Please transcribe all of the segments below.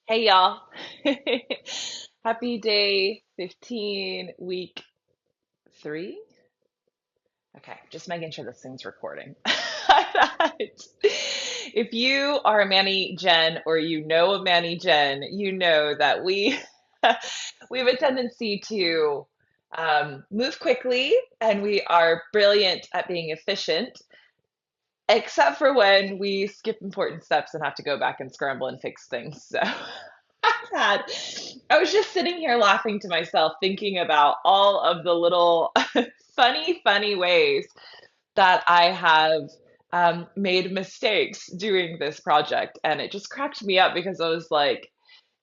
Hey y'all. Happy day 15, week 3. Okay, just making sure this thing's recording. If you are a Manny Jen or you know a Manny Jen, you know that we we have a tendency to move quickly and we are brilliant at being efficient, except for when we skip important steps and have to go back and scramble and fix things. So had. I was just sitting here laughing to myself, thinking about all of the little funny ways that I have made mistakes doing this project. And it just cracked me up because I was like,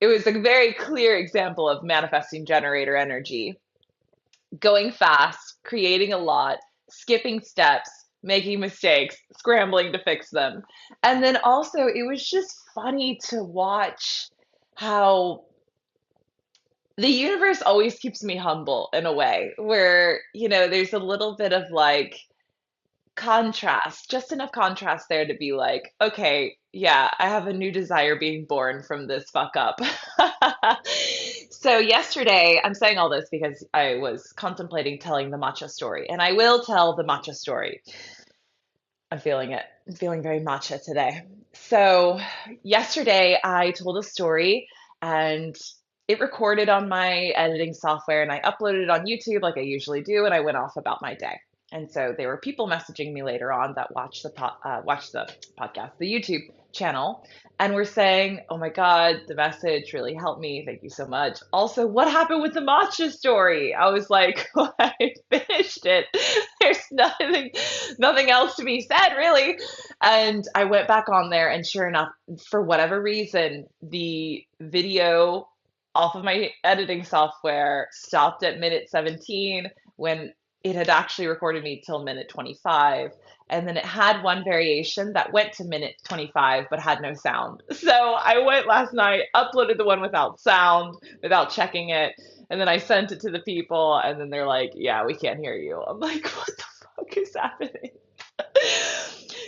it was a very clear example of manifesting generator energy, going fast, creating a lot, skipping steps, making mistakes, scrambling to fix them. And then also, it was just funny to watch how the universe always keeps me humble in a way where, there's a little bit of like contrast, just enough contrast there to be like, okay, yeah, I have a new desire being born from this fuck up. So, yesterday, I'm saying all this because I was contemplating telling the matcha story, and I will tell the matcha story. I'm feeling it. I'm feeling very matcha today. So, yesterday I told a story and it recorded on my editing software and I uploaded it on YouTube like I usually do, and I went off about my day. And so there were people messaging me later on that watched the podcast, the YouTube channel, and were saying, "Oh my God, the message really helped me. Thank you so much." Also, what happened with the matcha story? I was like, well, I finished it. There's nothing else to be said, really. And I went back on there, and sure enough, for whatever reason, the video off of my editing software stopped at minute 17 when it had actually recorded me till minute 25. And then it had one variation that went to minute 25 but had no sound. So I went last night, uploaded the one without sound, without checking it. And then I sent it to the people, and then they're like, "Yeah, we can't hear you." I'm like, "What the fuck is happening?"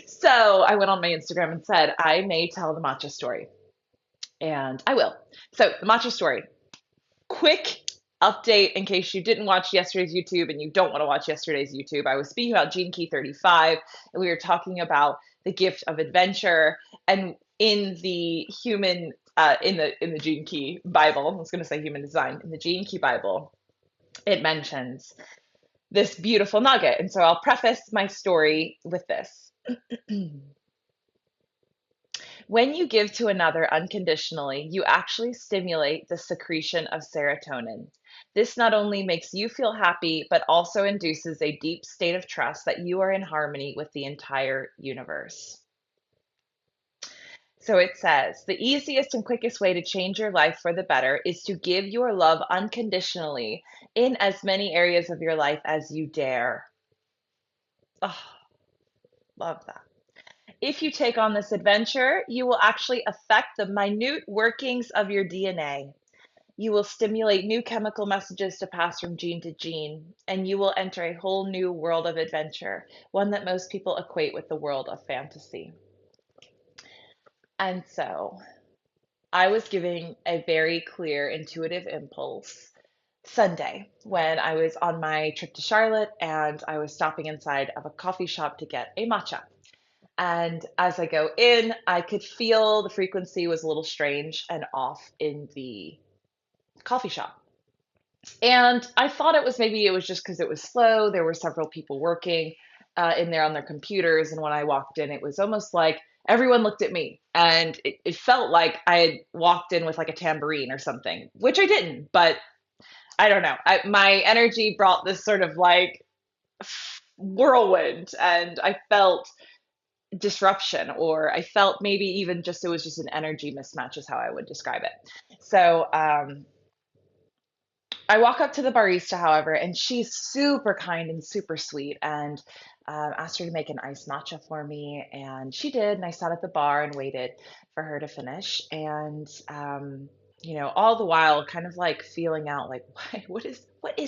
So I went on my Instagram and said, I may tell the matcha story, and I will. So, the matcha story. Quick update in case you didn't watch yesterday's YouTube and you don't want to watch yesterday's YouTube. I was speaking about Gene Key 35, and we were talking about the gift of adventure. And in the in the Gene Key Bible, I was going to say human design, in the Gene Key Bible, it mentions this beautiful nugget. And so I'll preface my story with this. When you give to another unconditionally, you actually stimulate the secretion of serotonin. This not only makes you feel happy, but also induces a deep state of trust that you are in harmony with the entire universe. So it says the easiest and quickest way to change your life for the better is to give your love unconditionally in as many areas of your life as you dare. Oh, love that. If you take on this adventure, you will actually affect the minute workings of your DNA. You will stimulate new chemical messages to pass from gene to gene, and you will enter a whole new world of adventure, one that most people equate with the world of fantasy. And so I was giving a very clear intuitive impulse Sunday when I was on my trip to Charlotte and I was stopping inside of a coffee shop to get a matcha. And as I go in, I could feel the frequency was a little strange and off in the coffee shop. And I thought it was just because it was slow. There were several people working in there on their computers. And when I walked in, it was almost like everyone looked at me. And it felt like I had walked in with like a tambourine or something, which I didn't. But I don't know. My energy brought this sort of like whirlwind. And I felt disruption, or I felt maybe even just it was just an energy mismatch, is how I would describe it. So I walk up to the barista, however, and she's super kind and super sweet, and asked her to make an iced matcha for me, and she did. And I sat at the bar and waited for her to finish, and all the while, kind of like feeling out, like, what is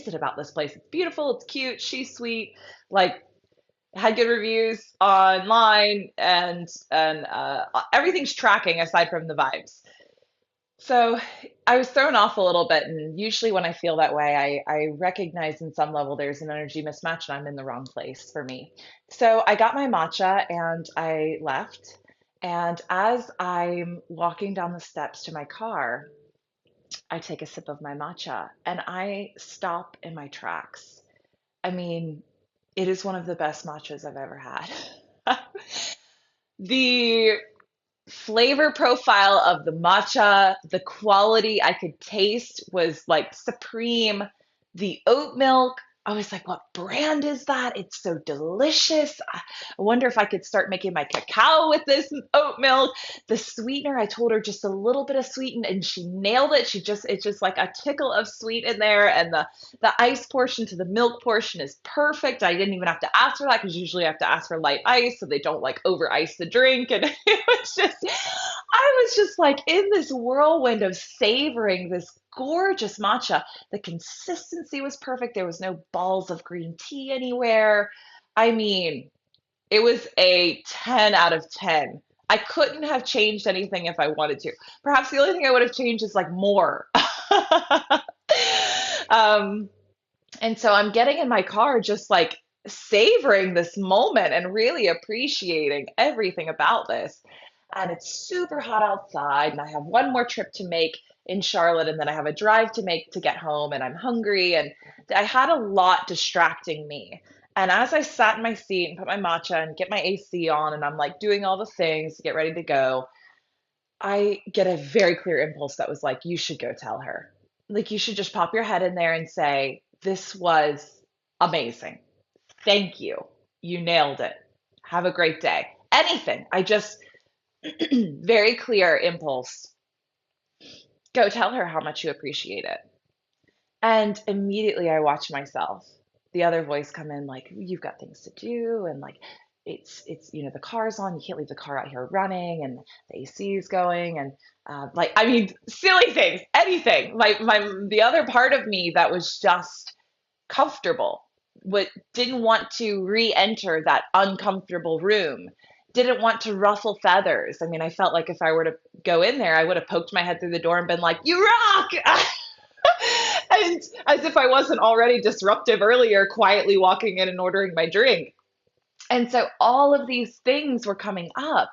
it about this place? It's beautiful, it's cute, she's sweet, like had good reviews online, and everything's tracking aside from the vibes. So I was thrown off a little bit, and usually when I feel that way, I recognize in some level there's an energy mismatch and I'm in the wrong place for me. So I got my matcha and I left. And as I'm walking down the steps to my car, I take a sip of my matcha and I stop in my tracks. I mean, it is one of the best matchas I've ever had. The flavor profile of the matcha, the quality I could taste was like supreme. The oat milk, I was like, what brand is that? It's so delicious. I wonder if I could start making my cacao with this oat milk. The sweetener, I told her just a little bit of sweeten and she nailed it. It's just like a tickle of sweet in there. And the ice portion to the milk portion is perfect. I didn't even have to ask for that because usually I have to ask for light ice so they don't like over ice the drink. And it was just, I was just like in this whirlwind of savoring this gorgeous matcha. The consistency was perfect. There was no balls of green tea anywhere. I mean, it was a 10 out of 10. I couldn't have changed anything if I wanted to. Perhaps the only thing I would have changed is like more. um, and so I'm getting in my car just like savoring this moment and really appreciating everything about this. And it's super hot outside, and I have one more trip to make in Charlotte, and then I have a drive to make to get home, and I'm hungry, and I had a lot distracting me. And as I sat in my seat and put my matcha and get my AC on, and I'm like doing all the things to get ready to go, I get a very clear impulse that was like, you should go tell her. Like, you should just pop your head in there and say, this was amazing. Thank you. You nailed it. Have a great day. Anything. I just, very clear impulse. Go tell her how much you appreciate it. And immediately I watch myself, the other voice come in like, you've got things to do. And like, the car's on. You can't leave the car out here running and the AC is going. And like, I mean, silly things, anything. The other part of me that was just comfortable, what didn't want to re-enter that uncomfortable room, didn't want to ruffle feathers. I mean, I felt like if I were to go in there, I would have poked my head through the door and been like, you rock. And as if I wasn't already disruptive earlier, quietly walking in and ordering my drink. And so all of these things were coming up.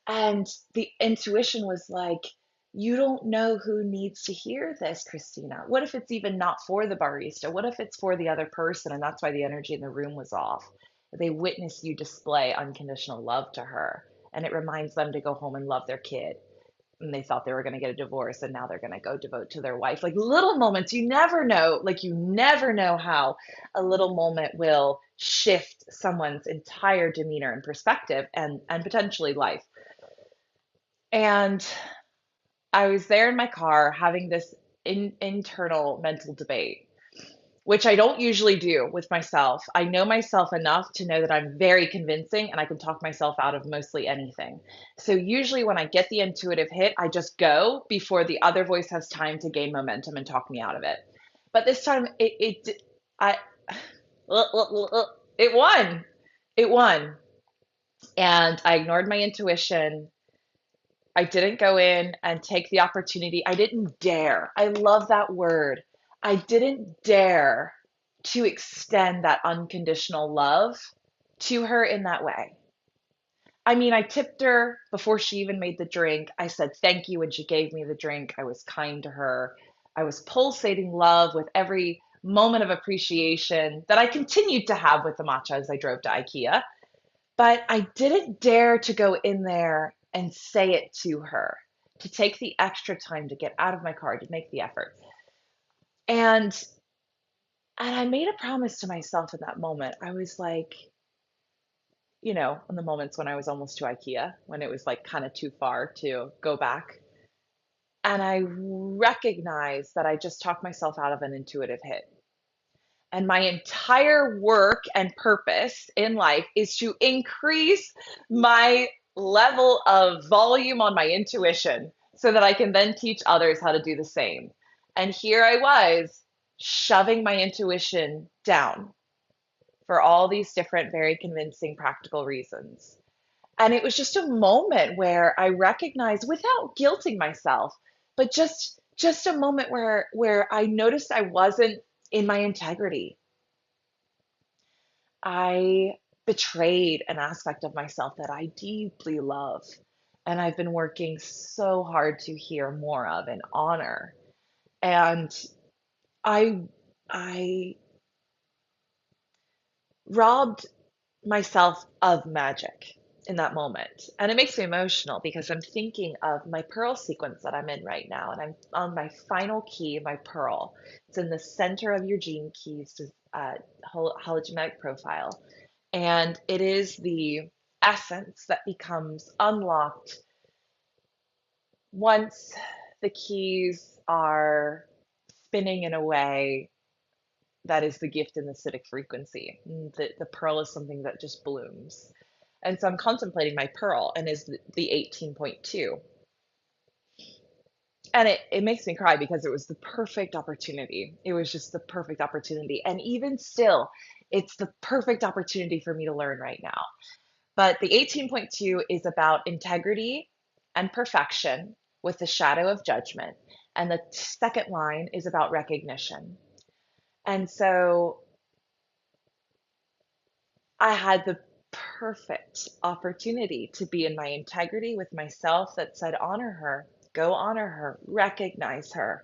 And the intuition was like, you don't know who needs to hear this, Christina. What if it's even not for the barista? What if it's for the other person? And that's why the energy in the room was off. They witness you display unconditional love to her. And it reminds them to go home and love their kid. And they thought they were going to get a divorce and now they're going to go devote to their wife. Like little moments, you never know. Like you never know how a little moment will shift someone's entire demeanor and perspective and potentially life. And I was there in my car having this internal mental debate, which I don't usually do with myself. I know myself enough to know that I'm very convincing and I can talk myself out of mostly anything. So usually when I get the intuitive hit, I just go before the other voice has time to gain momentum and talk me out of it. But this time I, it won. It won. And I ignored my intuition. I didn't go in and take the opportunity. I didn't dare. I love that word. I didn't dare to extend that unconditional love to her in that way. I mean, I tipped her before she even made the drink. I said thank you when she gave me the drink. I was kind to her. I was pulsating love with every moment of appreciation that I continued to have with the matcha as I drove to IKEA. But I didn't dare to go in there and say it to her, to take the extra time to get out of my car, to make the effort. And and I made a promise to myself in that moment. I was like, in the moments when I was almost to IKEA, when it was like kind of too far to go back. And I recognized that I just talked myself out of an intuitive hit. And my entire work and purpose in life is to increase my level of volume on my intuition so that I can then teach others how to do the same. And here I was shoving my intuition down for all these different, very convincing, practical reasons. And it was just a moment where I recognized without guilting myself, but just a moment where I noticed I wasn't in my integrity. I betrayed an aspect of myself that I deeply love, and I've been working so hard to hear more of and honor. And I I robbed myself of magic in that moment. And it makes me emotional because I'm thinking of my pearl sequence that I'm in right now. And I'm on my final key, my pearl. It's in the center of your gene keys, hologenetic profile. And it is the essence that becomes unlocked once the keys are spinning in a way that is the gift in the acidic frequency. The pearl is something that just blooms. And so I'm contemplating my pearl and is the 18.2. And it makes me cry because it was the perfect opportunity. It was just the perfect opportunity. And even still, it's the perfect opportunity for me to learn right now. But the 18.2 is about integrity and perfection with the shadow of judgment. And the second line is about recognition. And so I had the perfect opportunity to be in my integrity with myself that said, honor her, go honor her, recognize her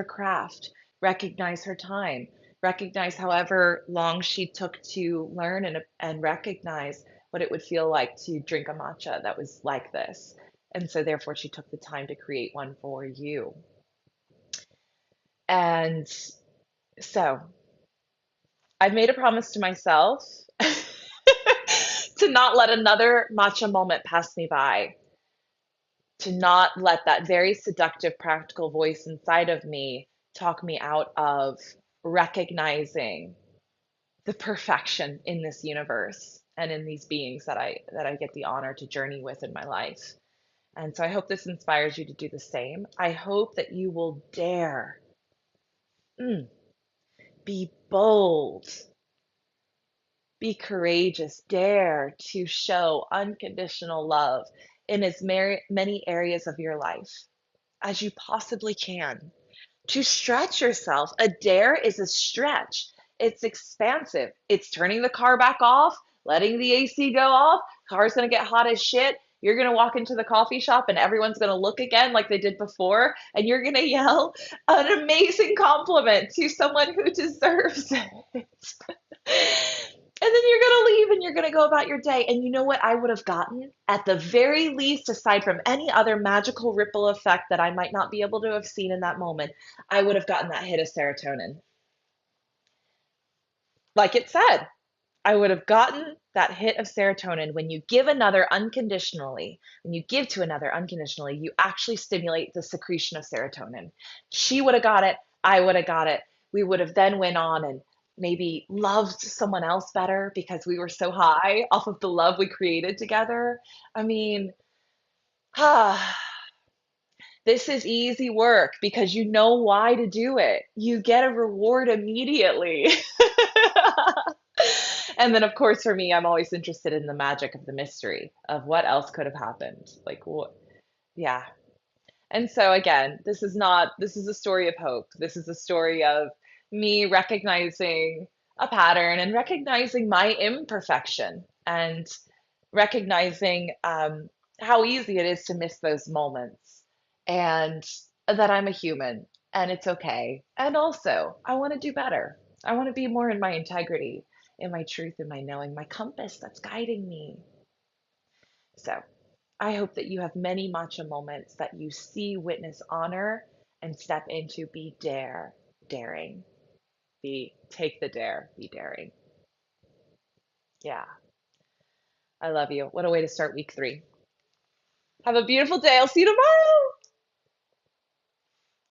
craft, recognize her time, recognize however long she took to learn and recognize what it would feel like to drink a matcha that was like this. And so, therefore, she took the time to create one for you. And so, I've made a promise to myself to not let another matcha moment pass me by, to not let that very seductive practical voice inside of me talk me out of recognizing the perfection in this universe and in these beings that I get the honor to journey with in my life. And so I hope this inspires you to do the same. I hope that you will dare mm, be bold, be courageous, dare to show unconditional love in as many areas of your life as you possibly can. To stretch yourself. A dare is a stretch. It's expansive. It's turning the car back off, letting the AC go off. Car's going to get hot as shit. You're going to walk into the coffee shop and everyone's going to look again like they did before. And you're going to yell an amazing compliment to someone who deserves it. And then you're going to leave and you're going to go about your day. And you know what I would have gotten? At the very least, aside from any other magical ripple effect that I might not be able to have seen in that moment, I would have gotten that hit of serotonin. Like it said, I would have gotten that hit of serotonin. When you give another unconditionally, when you give to another unconditionally, you actually stimulate the secretion of serotonin. She would have got it. I would have got it. We would have then went on and maybe loved someone else better because we were so high off of the love we created together. I mean, ah, this is easy work because you know why to do it. You get a reward immediately. And then, of course, for me, I'm always interested in the magic of the mystery of what else could have happened. Like, what? Yeah. And so, again, this is a story of hope. This is a story of me recognizing a pattern and recognizing my imperfection and recognizing how easy it is to miss those moments and that I'm a human and it's okay. And also, I want to do better. I want to be more in my integrity, in my truth, in my knowing, my compass that's guiding me. So I hope that you have many matcha moments that you see, witness, honor, and step into. Be daring. Take the dare, be daring. Yeah, I love you. What a way to start week 3. Have a beautiful day. I'll see you tomorrow.